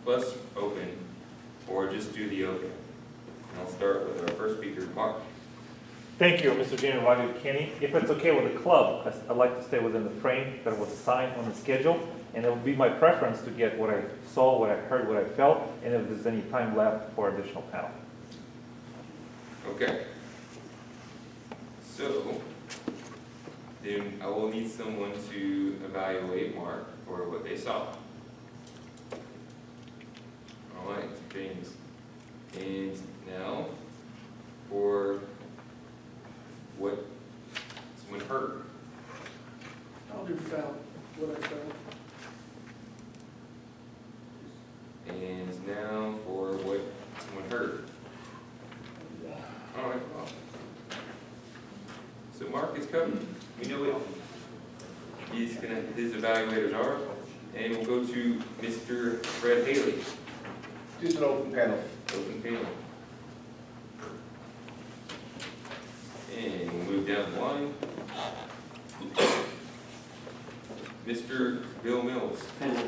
plus open, or just do the open? And I'll start with our first speaker, Mark. Thank you, Mr. Giovanni Kenny. If it's okay with the club, I'd like to stay within the frame that was assigned on the schedule, and it would be my preference to get what I saw, what I heard, what I felt, and if there's any time left for additional panel. Okay. So, then I will need someone to evaluate Mark for what they saw. All right, James. And now, for what someone heard. I'll do felt, what I felt. And now for what someone heard. All right, well. So Mark is coming. We know what his evaluators are. And we'll go to Mr. Fred Haley. Just an open panel. Open panel. And we'll move down the line. Mr. Bill Mills. Open.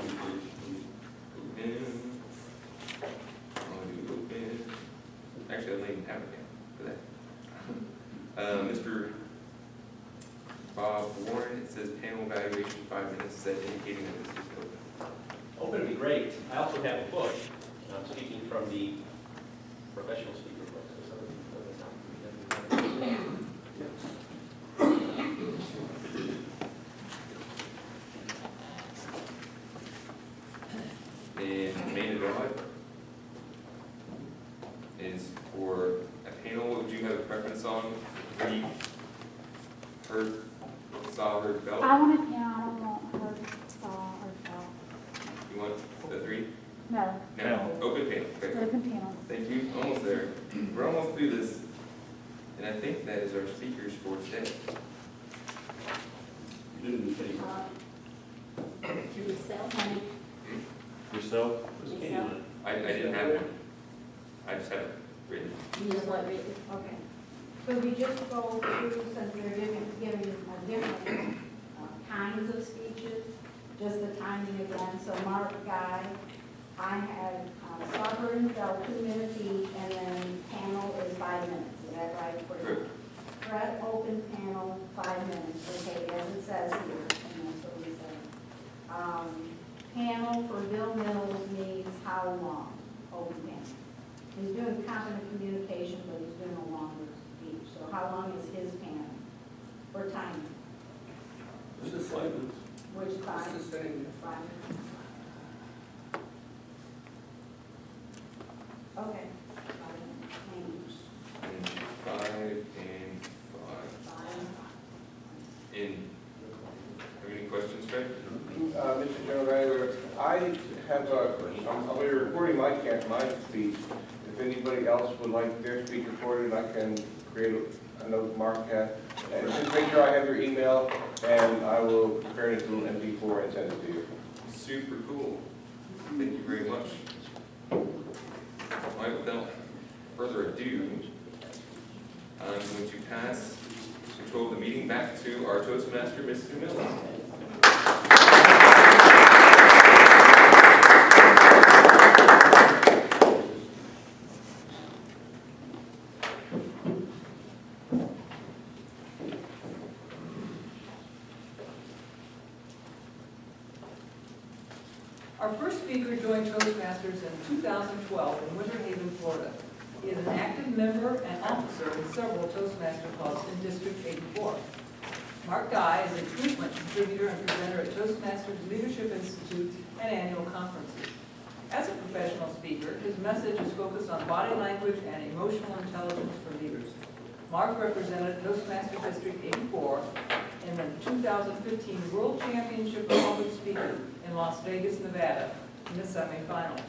I'll do open. Actually, I don't even have it down for that. Mr. Bob Warren, it says panel evaluation 5 minutes, is that indicating that this is open? Open would be great. I also have a book. I'm speaking from the professional speaker book. So And main event is for a panel. What would you have a preference on? Read, heard, saw, heard, felt? I want a piano, I don't want her saw or felt. You want the 3? No, No. Open panel. Okay. open piano. Thank you. Almost there. We're almost through this. And I think that is our speakers for today. Yourself, honey. Yourself? Yourself. I didn't have one. I just have it written. You just want it. Okay. Could we just go through, since they're giving different kinds of speeches, just the timing again? So Mark Guy, I had Soccer and Felt 2 minutes each, and then panel is 5 minutes. Is that right? For you? Good. Fred, open panel, 5 minutes, okay, as it says here, and that's what we said. Panel for Bill Mills means how long, open panel. He's doing competent communication, but he's doing a longer speech, so how long is his panel? For time, It's the same. which It's the 5? same. 5. Okay. 5 minutes. And 5 and 5. 5. And have any questions, Fred? Mr. General Manager, I have I'll be recording my speech. If anybody else would like their speech recorded, I can create a note mark that. And just make sure I have your email, and I will prepare it into an MP4 and send it to you. Super cool. Thank you very much. All right, without further ado, I'm going to pass control of the meeting back to our Toastmaster, Mr. Mills. Our first speaker joined Toastmasters in 2012 in Winter Haven, Florida. He is an active member and officer in several Toastmaster clubs in District 84. Mark Guy is a frequent contributor and presenter at Toastmasters Leadership Institute and annual conferences. As a professional speaker, his message is focused on body language and emotional intelligence for leaders. Mark represented Toastmasters District 84 in the 2015 World Championship of Public Speaking in Las Vegas, Nevada, in the semifinals.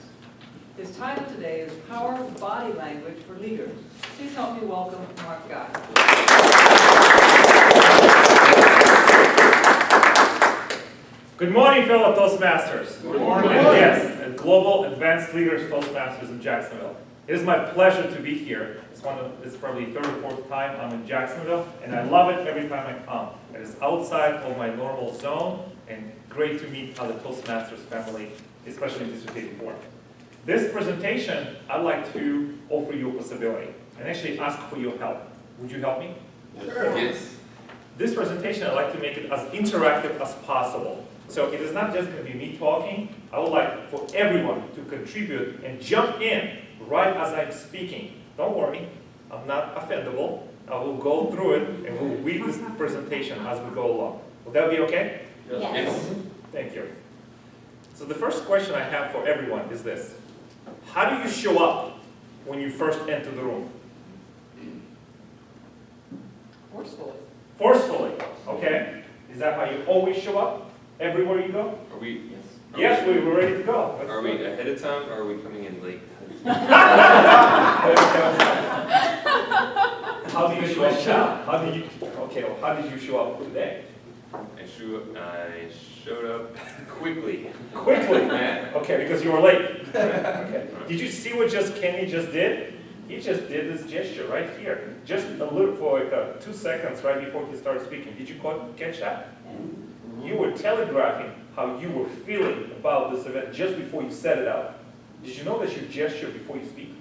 His title today is Power of Body Language for Leaders. Please help me welcome Mark Guy. Good morning, fellow Toastmasters. Good morning. And yes, the Global Advanced Leaders Toastmasters in Jacksonville. It is my pleasure to be here. It's probably the 3rd or 4th time I'm in Jacksonville, and I love it every time I come. It is outside of my normal zone, and great to meet other Toastmasters family, especially in District 84. This presentation, I'd like to offer you a possibility and actually ask for your help. Would you help me? Yes. This presentation, I'd like to make it as interactive as possible. So it is not just going to be me talking. I would like for everyone to contribute and jump in right as I'm speaking. Don't worry, I'm not offendable. I will go through it and we'll read this presentation as we go along. Will that be okay? Yes. Thank you. So the first question I have for everyone is this. How do you show up when you first enter the room? Forcefully. Forcefully, okay? Is that how you always show up? Everywhere you go? Are we? Yes, we're ready to go. Let's Are go. we ahead of time or are we coming in late? How do you show up now? How did you show up today? I showed up quickly. Quickly. Yeah. Okay, because you were late. Okay. Did you see what Kenny just did? He just did this gesture right here. Just a little for like 2 seconds right before he started speaking. Did you catch that? You were telegraphing how you were feeling about this event just before you set it out. Did you know that you gesture before you speak?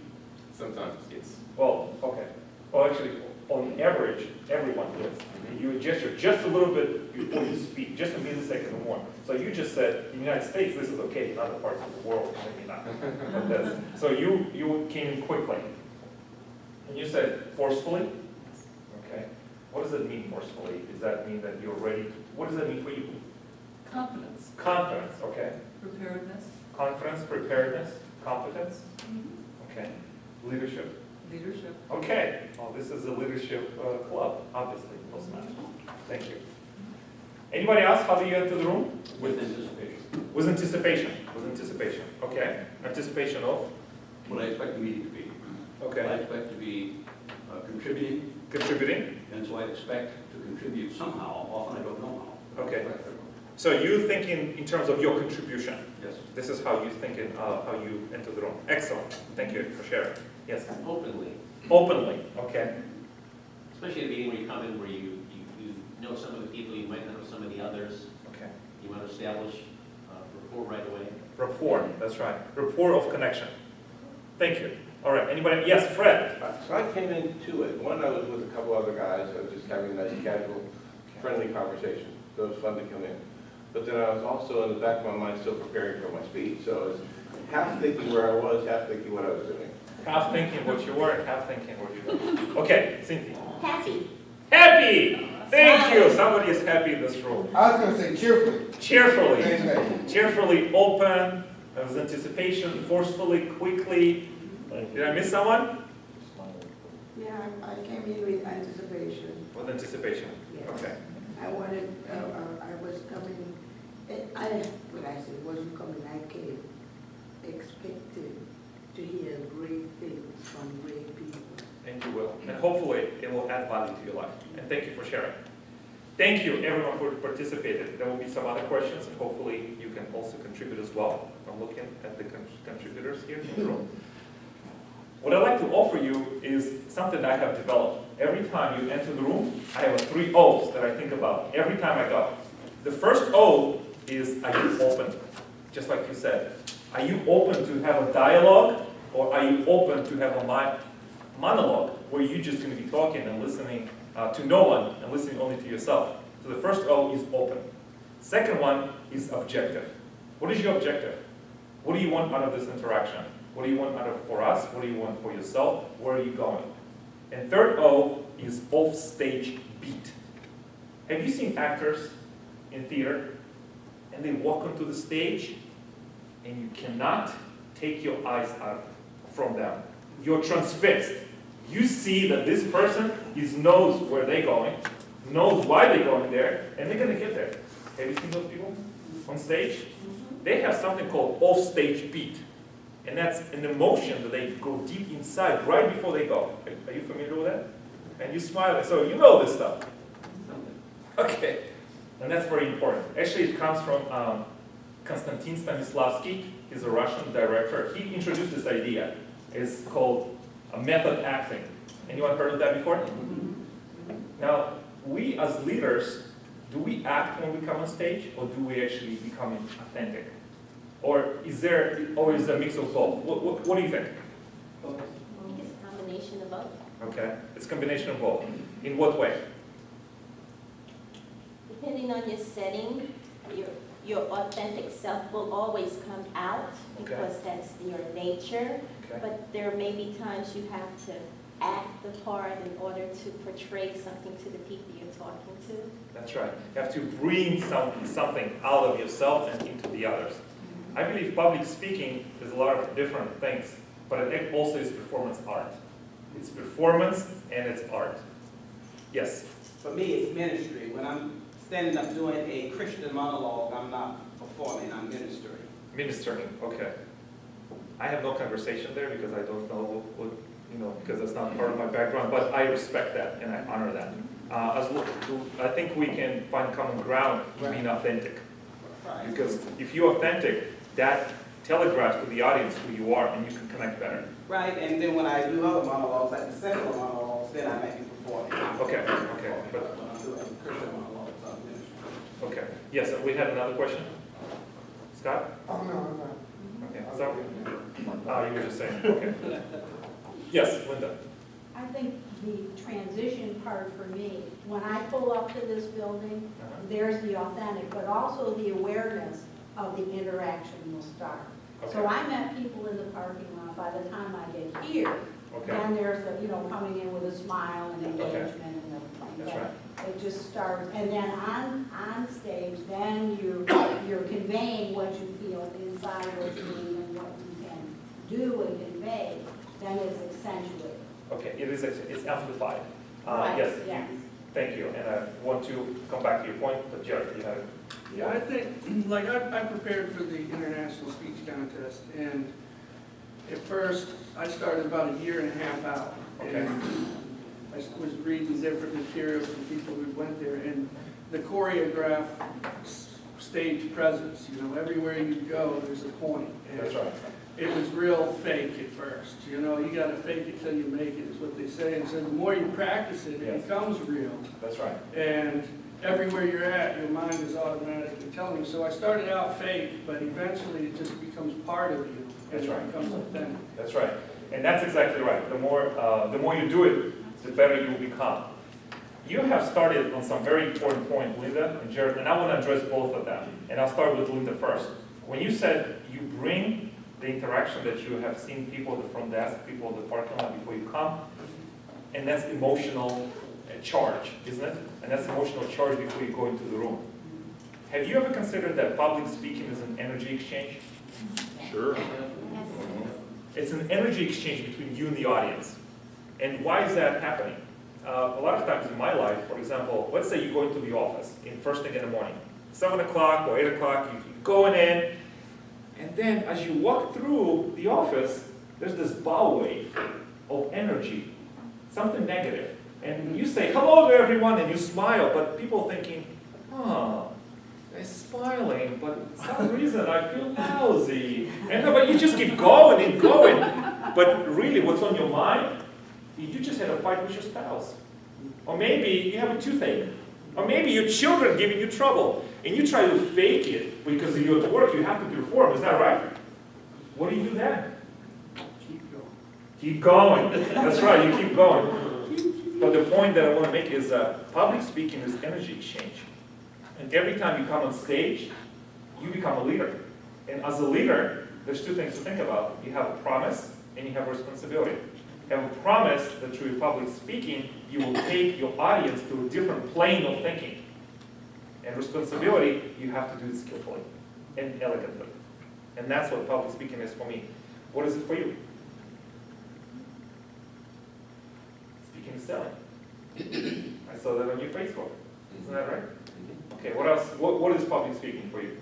Sometimes, yes. Well, okay. Well, actually, on average, everyone does. You gesture just a little bit before you speak, just a millisecond or more. So you just said, in the United States, this is okay. In other parts of the world, maybe not. But so you came in quickly. And you said forcefully? Okay. What does it mean forcefully? Does that mean that you're ready? What does that mean for you? Confidence. Confidence, okay. Preparedness. Confidence, preparedness, competence, okay. Leadership. Leadership. Okay, well, this is a leadership club, obviously, Toastmasters. Thank you. Anybody else, how do you enter the room? With anticipation. With anticipation, with anticipation, okay. Anticipation of, What I expect the meeting to be. I okay. expect to be contributing, Contributing, and so I expect to contribute somehow. Often I don't know how. okay. So you thinking in terms of your contribution. Yes. This is how you thinking, how you enter the room. Excellent, thank you for sharing. Yes, Openly, openly, okay. especially at a meeting where you come in where you know some of the people, you might not know some of the others. Okay. You want to establish rapport right away. Rapport, that's right. Rapport of connection. Thank you. All right, anybody? Yes, Fred. So I came into it, one, I was with a couple other guys, I was just having a nice casual, friendly conversation, so it was fun to come in. But then I was also in the back of my mind still preparing for my speech, so I was half thinking where I was, half thinking what I was doing. Half thinking what you were, half thinking what you were. Okay, Cynthia. Happy. Happy! Thank you. Somebody is happy in this room. I was gonna say cheerfully. Cheerfully. Same thing. Cheerfully open. There was anticipation. Forcefully, quickly. Did I miss someone? Yeah, I came in with anticipation. With anticipation. Yes. Okay. I wanted, I was coming, when I say wasn't coming, I came expecting to hear great things from great people. And you will. And hopefully it will add value to your life. And thank you for sharing. Thank you everyone for participating. There will be some other questions and hopefully you can also contribute as well. I'm looking at the contributors here in the room. What I'd like to offer you is something that I have developed. Every time you enter the room, I have 3 O's that I think about every time I go. The first O is, are you open? Just like you said. Are you open to have a dialogue or are you open to have a monologue where you're just going to be talking and listening to no one and listening only to yourself? So the first O is open. Second one is objective. What is your objective? What do you want out of this interaction? What do you want out of for us? What do you want for yourself? Where are you going? And third O is off-stage beat. Have you seen actors in theater and they walk onto the stage and you cannot take your eyes out from them? You're transfixed. You see that this person knows where they're going, knows why they're going there, and they're going to get there. Have you seen those people on stage? They have something called off-stage beat. And that's an emotion that they go deep inside right before they go. Are you familiar with that? And you smile, so you know this stuff. Okay, and that's very important. Actually, it comes from Konstantin Stanislavski. He's a Russian director. He introduced this idea. It's called method acting. Anyone heard of that before? Now, we as leaders, do we act when we come on stage, or do we actually become authentic? Or is there a mix of both? What do you think? I think it's a combination of both. Okay, it's a combination of both. In what way? Depending on your setting, your authentic self will always come out Okay. because that's your nature. Okay. But there may be times you have to act the part in order to portray something to the people you're talking to. That's right. You have to bring something out of yourself and into the others. I believe public speaking is a lot of different things, but it also is performance art. It's performance and it's art. Yes? For me, it's ministry. When I'm standing up doing a Christian monologue, I'm not performing, I'm ministering. Ministering, okay. I have no conversation there because I don't know what, because that's not part of my background, but I respect that and I honor that. I think we can find common ground in being authentic. Right. Because if you're authentic, that telegraphs to the audience who you are and you can connect better. Right, and then when I do other monologues, like the secular monologues, then I may be performing. Okay, but, When I'm doing Christian monologues, I'm ministering. okay. Yes, we had another question? Scott? Oh, no, I'm not. Okay, so, you were just saying, okay. Yes, Linda? I think the transition part for me, when I pull up to this building, there's the authentic, but also the awareness of the interaction will start. So Okay. I met people in the parking lot by the time I get here. Okay. And there's the, coming in with a smile and engagement and everything. That's But right. It just starts, and then on stage, then you're conveying what you feel inside what you need and what you can do and convey, then it's accentuated. Okay, it's amplified. Right, Yes, yes. thank you. And I want to come back to your point, but Jared, you had it. Yeah, I think, like, I prepared for the international speech contest, and at first, I started about a year and a half out. Okay. And I was reading different materials from people who went there, and the choreographed stage presence, everywhere you go, there's a point. And That's right. it was real fake at first, you gotta fake it till you make it, is what they say. And so the more you practice it, Yes. it becomes real. That's right. And everywhere you're at, your mind is automatically telling you. So I started out fake, but eventually it just becomes part of you. That's right. And it becomes authentic. That's right. And that's exactly right. The more you do it, the better you will become. You have started on some very important point, Linda and Jared, and I want to address both of them. And I'll start with Linda first. When you said you bring the interaction that you have seen people at the front desk, people at the parking lot before you come, and that's emotional charge, isn't it? And that's emotional charge before you go into the room. Have you ever considered that public speaking is an energy exchange? Sure. Yes. It's an energy exchange between you and the audience. And why is that happening? A lot of times in my life, for example, let's say you go into the office first thing in the morning, 7 o'clock or 8 o'clock, you're going in, and then as you walk through the office, there's this bow wave of energy, something negative. And you say, hello to everyone, and you smile, but people thinking, they're smiling, but for some reason I feel lousy. But you just keep going and going. But really, what's on your mind? You just had a fight with your spouse. Or maybe you have a toothache. Or maybe your children giving you trouble. And you try to fake it because you're at work, you have to perform. Is that right? What do you do then? Keep going. Keep going. That's right, you keep going. But the point that I want to make is public speaking is energy exchange. And every time you come on stage, you become a leader. And as a leader, there's two things to think about. You have a promise and you have a responsibility. You have a promise that through your public speaking, you will take your audience to a different plane of thinking. And responsibility, you have to do it skillfully and elegantly. And that's what public speaking is for me. What is it for you? Speaking is selling. I saw that on your Facebook. Isn't that right? Okay, what else? What is public speaking for you?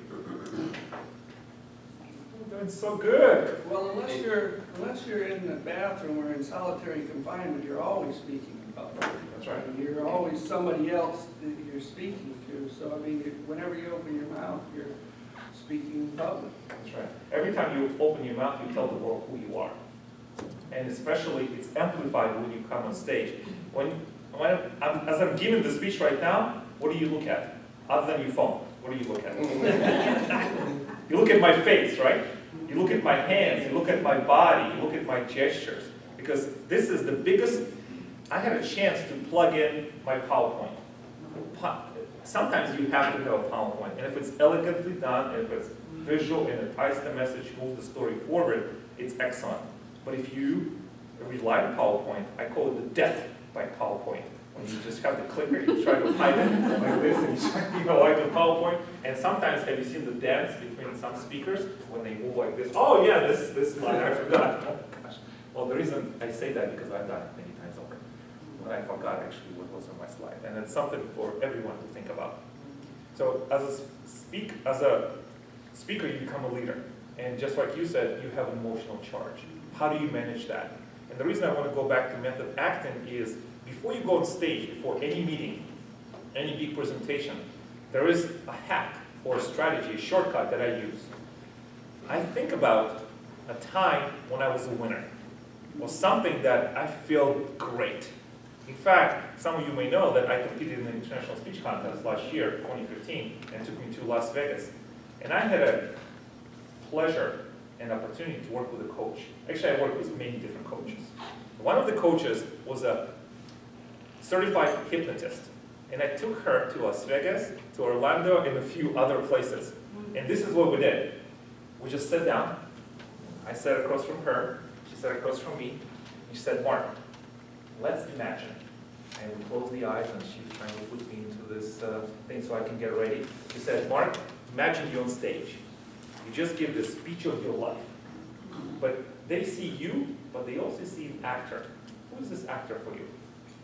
You're doing so good. Well, unless you're in the bathroom or in solitary confinement, you're always speaking in public. That's right. And you're always somebody else that you're speaking to. So, I mean, whenever you open your mouth, you're speaking in public. That's right. Every time you open your mouth, you tell the world who you are. And especially, it's amplified when you come on stage. As I'm giving the speech right now, what do you look at? Other than your phone, what do you look at? You look at my face, right? You look at my hands, you look at my body, you look at my gestures. Because this is the biggest, I had a chance to plug in my PowerPoint. Sometimes you have to have a PowerPoint, and if it's elegantly done, if it's visual and it ties the message, moves the story forward, it's excellent. But if you rely on PowerPoint, I call it the death by PowerPoint. When you just have the clicker, you try to hide it like this, and you try to like the PowerPoint. And sometimes, have you seen the dance between some speakers when they move like this? Oh yeah, this slide, I forgot. Oh gosh. Well, the reason I say that is because I've done it many times over. But I forgot actually what was on my slide. And it's something for everyone to think about. So as a speaker, you become a leader. And just like you said, you have an emotional charge. How do you manage that? And the reason I want to go back to method acting is, before you go on stage, before any meeting, any big presentation, there is a hack or a strategy, a shortcut that I use. I think about a time when I was a winner, or something that I feel great. In fact, some of you may know that I competed in the International Speech Contest last year, 2015, and it took me to Las Vegas. And I had a pleasure and opportunity to work with a coach. Actually, I worked with many different coaches. One of the coaches was a certified hypnotist. And I took her to Las Vegas, to Orlando, and a few other places. And this is what we did. We just sat down. I sat across from her. She sat across from me. She said, Mark, let's imagine. And we closed the eyes, and she was trying to put me into this thing so I can get ready. She said, Mark, imagine you're on stage. You just give the speech of your life. But they see you, but they also see an actor. Who is this actor for you?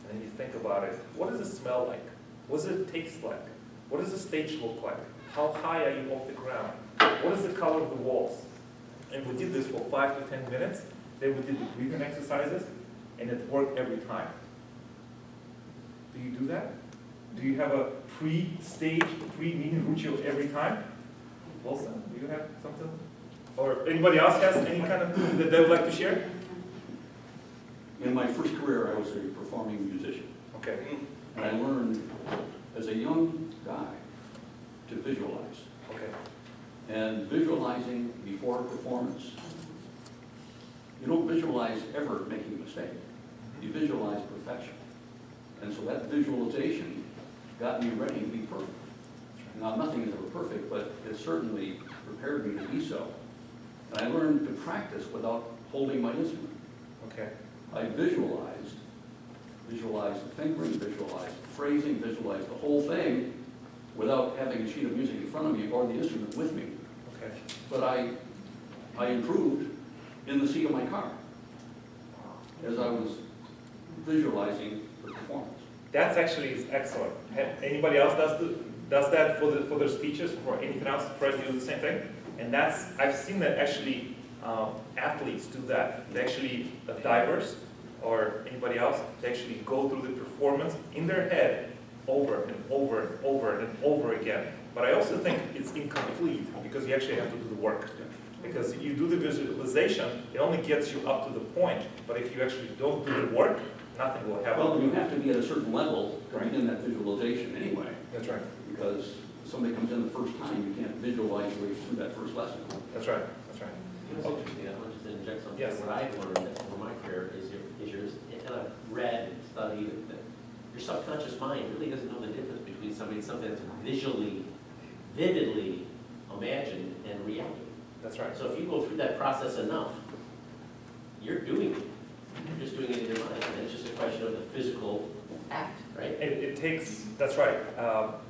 And then you think about it. What does it smell like? What does it taste like? What does the stage look like? How high are you off the ground? What is the color of the walls? And we did this for 5 to 10 minutes. Then we did the breathing exercises, and it worked every time. Do you do that? Do you have a pre-stage, pre-meeting ritual every time? Wilson, do you have something? Or anybody else has any kind of that they would like to share? In my first career, I was a performing musician. Okay. And I learned as a young guy to visualize. Okay. And visualizing before a performance, you don't visualize ever making a mistake. You visualize perfection. And so that visualization got me ready to be perfect. Now, nothing is ever perfect, but it certainly prepared me to be so. And I learned to practice without holding my instrument. Okay. I visualized the fingering, visualized the phrasing, visualized the whole thing without having a sheet of music in front of me or the instrument with me. Okay. But I improved in the seat of my car as I was visualizing the performance. That's actually excellent. Anybody else does that for their speeches, for anything else? Fred, you do the same thing? And I've seen that actually athletes do that. They actually, divers or anybody else, they actually go through the performance in their head over and over and over and over again. But I also think it's incomplete because you actually have to do the work. Because you do the visualization, it only gets you up to the point. But if you actually don't do the work, nothing will happen. Well, you have to be at a certain level to begin that visualization anyway. That's right. Because if somebody comes in the first time, you can't visualize your way through that first lesson. That's right. That's right. It's interesting, I want to just interject something. Yes. What I've learned over my career is and I've read and studied that your subconscious mind really doesn't know the difference between something that's visually, vividly imagined and reality. That's right. So if you go through that process enough, you're doing it. You're just doing it in your mind. And it's just a question of the physical act, right? It takes, that's right.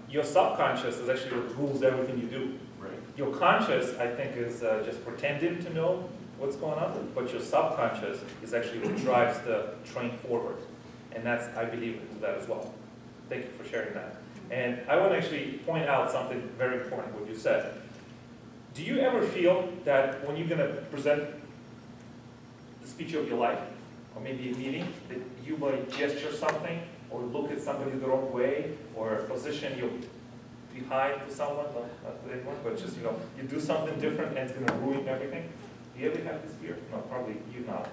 Your subconscious is actually what rules everything you do. Right. Your conscious, I think, is just pretending to know what's going on, but your subconscious is actually what drives the train forward. And that's, I believe in that as well. Thank you for sharing that. And I want to actually point out something very important, what you said. Do you ever feel that when you're going to present the speech of your life, or maybe a meeting, that you might gesture something, or look at somebody the wrong way, or position you behind to someone, not to anyone, but just, you do something different and it's going to ruin everything? Do you ever have this fear? No, probably you not.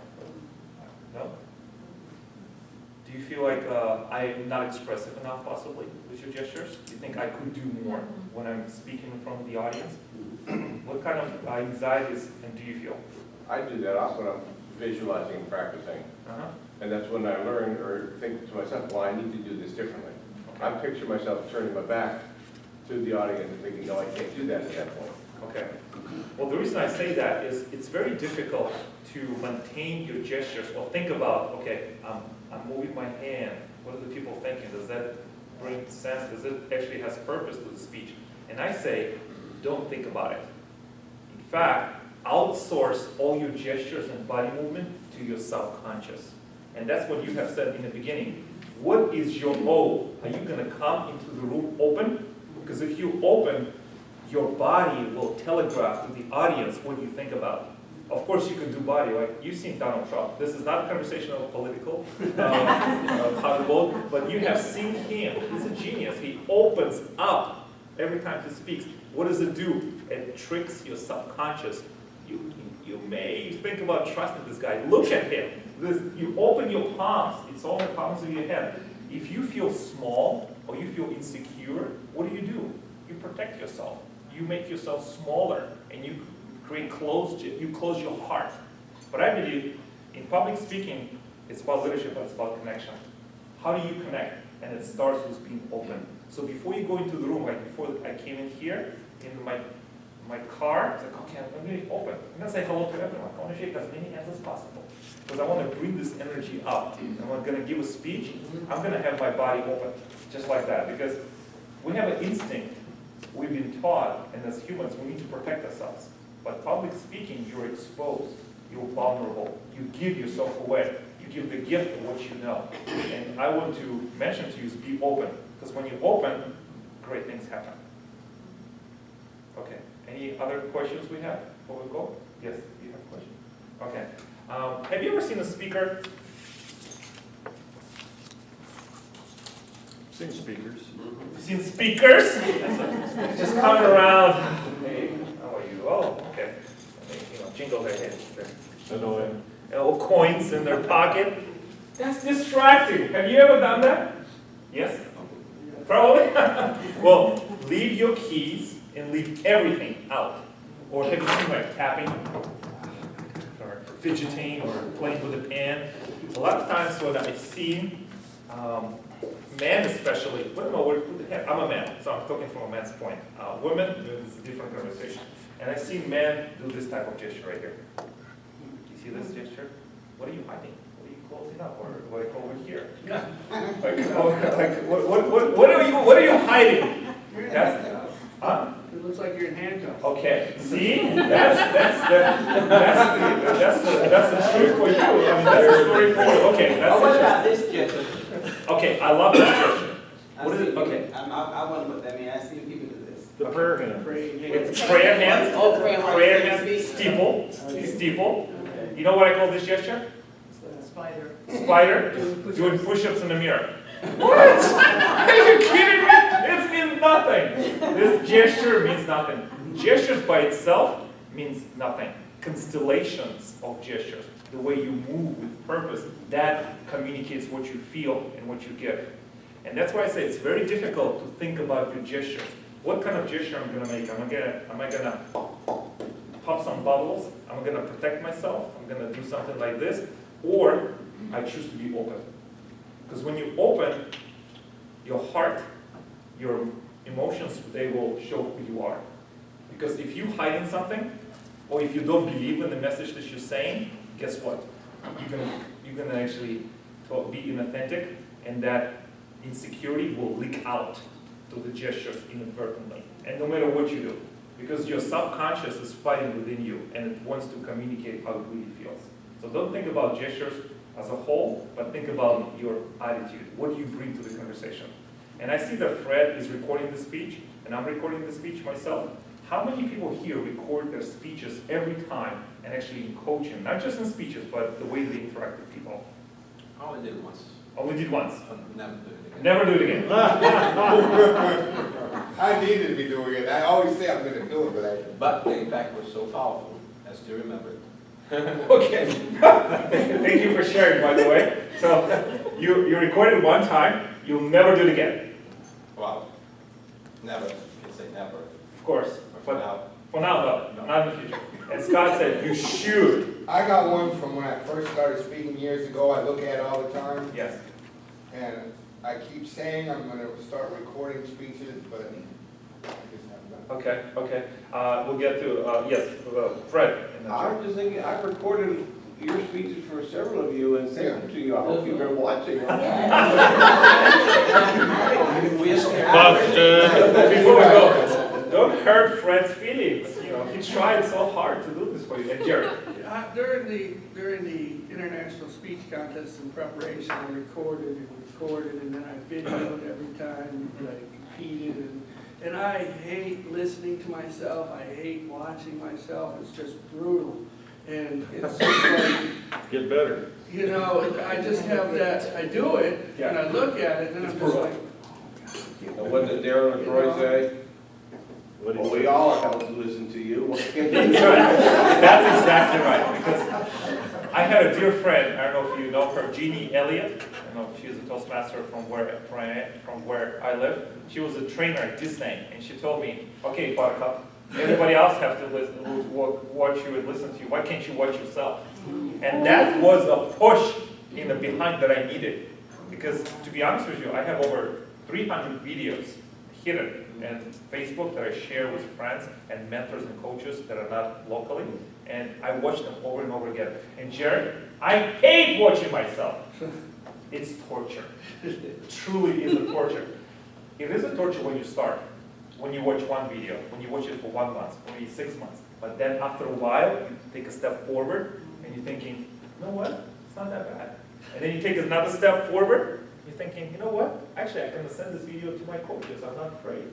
No? Do you feel like I'm not expressive enough possibly with your gestures? Do you think I could do more when I'm speaking in front of the audience? What kind of anxieties do you feel? I do that often when I'm visualizing and practicing. Uh-huh. And that's when I learn or think to myself, well, I need to do this differently. I picture myself turning my back to the audience and thinking, no, I can't do that at that point. Okay. Well, the reason I say that is it's very difficult to maintain your gestures or think about, okay, I'm moving my hand. What are the people thinking? Does that bring sense? Does it actually has purpose to the speech? And I say, don't think about it. In fact, outsource all your gestures and body movement to your subconscious. And that's what you have said in the beginning. What is your goal? Are you going to come into the room open? Because if you open, your body will telegraph to the audience what you think about. Of course, you can do body, like you've seen Donald Trump. This is not a conversation of political, how to vote, but you have seen him. He's a genius. He opens up every time he speaks. What does it do? It tricks your subconscious. You may think about trusting this guy. Look at him. You open your palms. It's all in the palms of your hand. If you feel small or you feel insecure, what do? You protect yourself. You make yourself smaller, and you close your heart. But I believe in public speaking, it's about leadership, but it's about connection. How do you connect? And it starts with being open. So before you go into the room, like before I came in here, in my car, it's like, okay, I'm going to be open. I'm going to say hello to everyone. I want to shake as many hands as possible. Because I want to bring this energy up. And when I'm going to give a speech, I'm going to have my body open, just like that. Because we have an instinct. We've been taught, and as humans, we need to protect ourselves. But public speaking, you're exposed. You're vulnerable. You give yourself away. You give the gift of what you know. And I want to mention to you is be open. Because when you open, great things happen. Okay. Any other questions we have before we go? Yes, you have a question? Okay. Have you ever seen a speaker? Seen speakers. Seen speakers? Just coming around. Hey, how are you? Oh, okay. Jingle their head. Annoying. Or coins in their pocket. That's distracting. Have you ever done that? Yes? Probably? Well, leave your keys and leave everything out. Or have you seen like tapping? Or fidgeting or playing with a pen? A lot of times when I've seen men especially, I'm a man, so I'm talking from a man's point. Women, it's a different conversation. And I've seen men do this type of gesture right here. You see this gesture? What are you hiding? What are you closing up? Or what over here? What are you hiding? It looks like you're in handcuffs. Okay, see? That's the truth for you. I mean, that's the story for you. Okay, that's What the about this gesture? Okay, I love this gesture. What is it? Okay. I wonder what that means. I've seen people do this. The prayer hand. It's prayer hands. Oh, prayer hands. Prayer hands. Steeple. You know what I call this gesture? Spider. Spider. Doing push-ups in the mirror. What? Are you kidding me? It means nothing. This gesture means nothing. Gestures by itself means nothing. Constellations of gestures, the way you move with purpose, that communicates what you feel and what you give. And that's why I say it's very difficult to think about your gestures. What kind of gesture I'm going to make? Am I going to pop some bubbles? Am I going to protect myself? I'm going to do something like this? Or I choose to be open. Because when you open, your heart, your emotions, they will show who you are. Because if you hide in something, or if you don't believe in the message that you're saying, guess what? You're gonna actually be inauthentic, and that insecurity will leak out to the gestures inadvertently. And no matter what you do, because your subconscious is fighting within you, and it wants to communicate how it really feels. So don't think about gestures as a whole, but think about your attitude. What do you bring to the conversation? And I see that Fred is recording the speech, and I'm recording the speech myself. How many people here record their speeches every time and actually in coaching, not just in speeches, but the way they interact with people? I only did it once. Only did once. Never do it again. Never do it again. I needed to be doing it. I always say I'm going to do it, But the impact was so powerful, I still remember it. Okay. Thank you for sharing, by the way. So You recorded one time, you'll never do it again, Wow. Never, you can say never. of course. For But now. for now, no, not in the future. And Scott said, you should. I got one from when I first started speaking years ago. I look at it all the time, Yes. and I keep saying I'm gonna start recording speeches, but I just haven't done Okay, okay. We'll get to, yes, Fred. and then Jerry. I'm just thinking, I've recorded your speeches for several of you and sent them to you. I hope you've been watching. Before we go, don't hurt Fred's feelings. You know, he tried so hard to do this for you. And Jerry. During the international speech contest in preparation, I recorded, and then I videoed every time that I competed. And I hate listening to myself. I hate watching myself. It's just brutal. And it's just like, Get better. you know, I just have that, I do it, and I look at it, and I'm just like, And what did Darren LaCroix say? What do Well, you we all have to listen to you. What can That's you do? right. That's exactly right. Because I had a dear friend, I don't know if you know her, Jeannie Elliott. I don't know if she's a Toastmaster from where I live. She was a trainer at Disney, and she told me, okay, Buttercup, everybody else have to listen, watch you and listen to you. Why can't you watch yourself? And that was a push in the behind that I needed. Because to be honest with you, I have over 300 videos hidden in Facebook that I share with friends and mentors and coaches that are not locally. And I watch them over and over again. And Jared, I hate watching myself. It's torture. It truly is a torture. It is a torture when you start. When you watch one video, when you watch it for 1 month, maybe 6 months. But then after a while, you take a step forward and you're thinking, you know what? It's not that bad. And then you take another step forward, you're thinking, you know what? Actually, I can send this video to my coaches. I'm not afraid.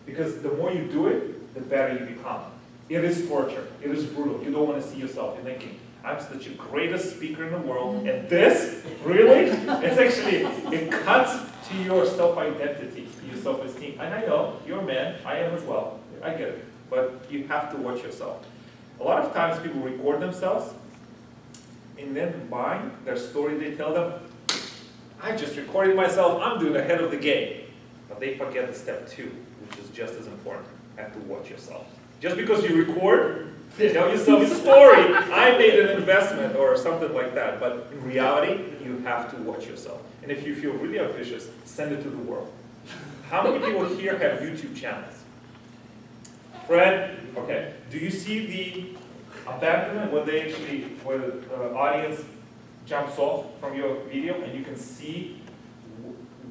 Because the more you do it, the better you become. It is torture. It is brutal. You don't want to see yourself. You're thinking, I'm such a greatest speaker in the world, and this, really? It's actually, it cuts to your self-identity, to your self-esteem. And I know, you're a man, I am as well, I get it. But you have to watch yourself. A lot of times people record themselves, and then behind their story they tell them, I just recorded myself, I'm doing ahead of the game. But they forget the step 2, which is just as important. You have to watch yourself. Just because you record, tell yourself a story. I made an investment or something like that. But in reality, you have to watch yourself. And if you feel really ambitious, send it to the world. How many people here have YouTube channels? Fred, okay. Do you see the abandonment when the audience jumps off from your video and you can see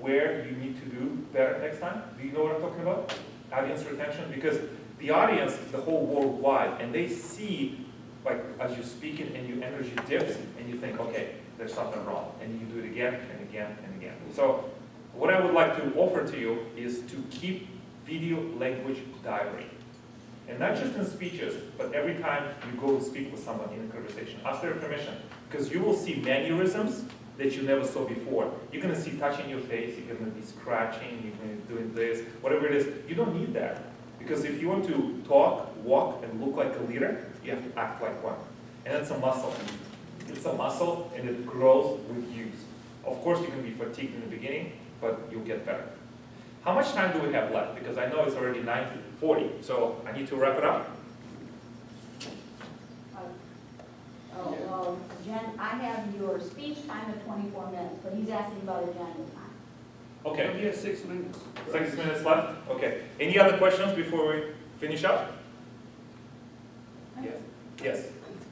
where you need to do better next time? Do you know what I'm talking about? Audience retention? Because the audience is the whole worldwide, and they see, like, as you're speaking and your energy dips, and you think, okay, there's something wrong, and you do it again and again and again. So what I would like to offer to you is to keep video language diary. And not just in speeches, but every time you go to speak with someone in a conversation, ask their permission, because you will see mannerisms that you never saw before. You're going to see touching your face, you're going to be scratching, you're going to be doing this, whatever it is. You don't need that. Because if you want to talk, walk, and look like a leader, you have to act like one. And it's a muscle. It's a muscle, and it grows with use. Of course, you're going to be fatigued in the beginning, but you'll get better. How much time do we have left? Because I know it's already 9:40, so I need to wrap it up. I have your speech time at 24 minutes, but he's asking about agenda time. Okay. he has 6 minutes. 6 minutes left? Okay. Any other questions before we finish up? Yes. Yes.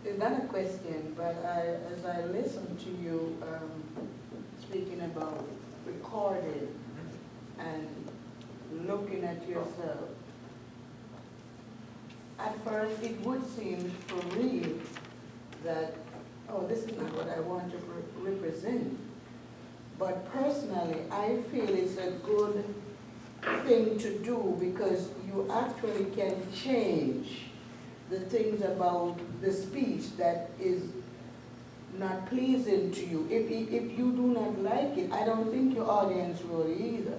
It's not a question, but as I listen to you speaking about recording and looking at yourself, at first it would seem for real that, oh, this is not what I want to represent. But personally, I feel it's a good thing to do because you actually can change the things about the speech that is not pleasing to you. If you do not like it, I don't think your audience will either.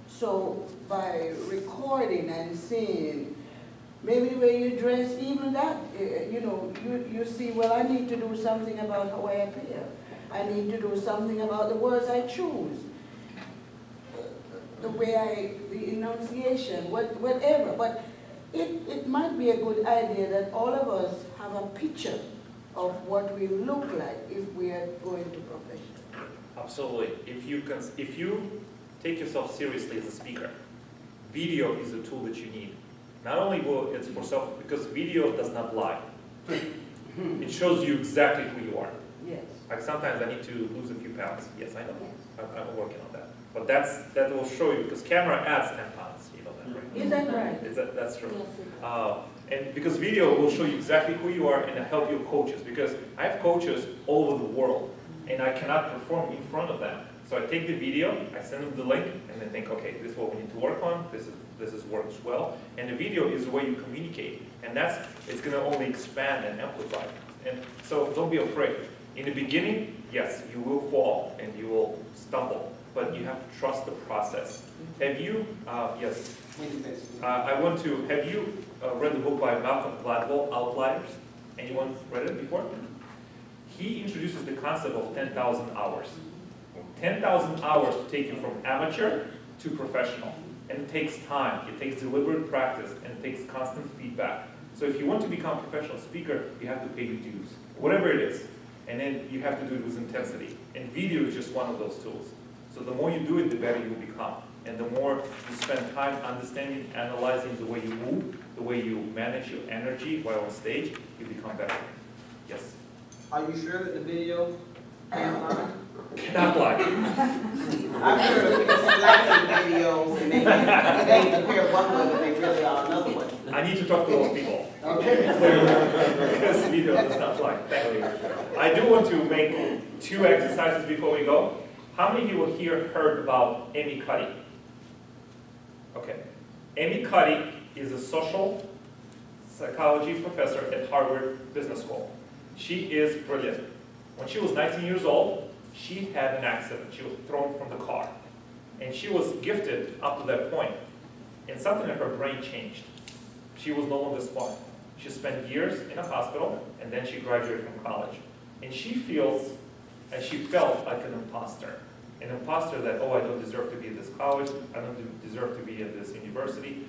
So by recording and seeing, maybe the way you dress, even that, you see, well, I need to do something about how I appear. I need to do something about the words I choose, the way the enunciation, whatever. But it might be a good idea that all of us have a picture of what we look like if we are going to profession. Absolutely. If you take yourself seriously as a speaker, video is a tool that you need. Not only will it's for self, because video does not lie. It shows you exactly who you are. Yes. Like sometimes I need to lose a few pounds. Yes, I know. I'm working on that. But that will show you, because camera adds 10 pounds. You know that, right? Is that right? That's true. Yes, it is. And because video will show you exactly who you are and help your coaches. Because I have coaches all over the world, and I cannot perform in front of them. So I take the video, I send them the link, and they think, okay, this is what we need to work on. This works well. And the video is the way you communicate, and it's going to only expand and amplify. And so don't be afraid. In the beginning, yes, you will fall and you will stumble, but you have to trust the process. Have you? Yes. Have you read the book by Malcolm Gladwell, Outliers? Anyone read it before? He introduces the concept of 10,000 hours. 10,000 hours to take you from amateur to professional. And it takes time, it takes deliberate practice, and it takes constant feedback. So if you want to become a professional speaker, you have to pay your dues, whatever it is. And then you have to do it with intensity. And video is just one of those tools. So the more you do it, the better you will become. And the more you spend time understanding, analyzing the way you move, the way you manage your energy while on stage, you become better. Yes? Are you sure that the video can't lie? Cannot lie. I've heard of people slicing videos and they compare one one and they really are another one. I need to talk to those people. Okay. Because video does not lie. Thank you. I do want to make 2 exercises before we go. How many people here heard about Amy Cuddy? Okay. Amy Cuddy is a social psychology professor at Harvard Business School. She is brilliant. When she was 19 years old, she had an accident. She was thrown from the car. And she was gifted up to that point. And something in her brain changed. She was no longer smart. She spent years in a hospital, and then she graduated from college. And she felt like an imposter. An imposter that, oh, I don't deserve to be at this college, I don't deserve to be at this university.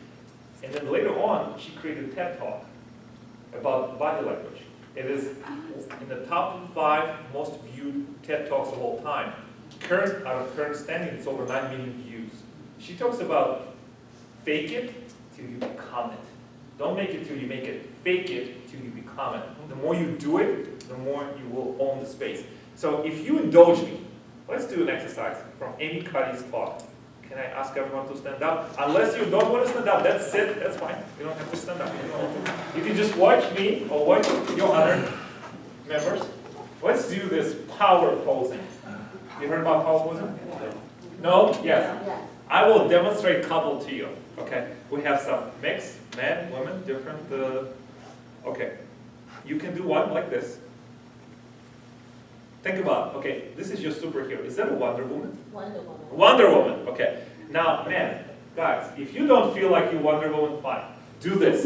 And then later on, she created a TED Talk about body language. It is in the top 5 most viewed TED Talks of all time. Out of current standing, it's over 9 million views. She talks about fake it till you become it. Don't make it till you make it. Fake it till you become it. The more you do it, the more you will own the space. So if you indulge me, let's do an exercise from Amy Cuddy's talk. Can I ask everyone to stand up? Unless you don't want to stand up, that's it, that's fine. You don't have to stand up. You can just watch me or watch your other members. Let's do this power posing. You heard about power posing? No? Yes. I will demonstrate a couple to you. Okay? We have some mix, men, women, different. Okay. You can do one like this. Think about it. Okay, this is your superhero. Is that a Wonder Woman? Wonder Woman. Wonder Woman, okay. Now, man, guys, if you don't feel like you're Wonder Woman, fine. Do this.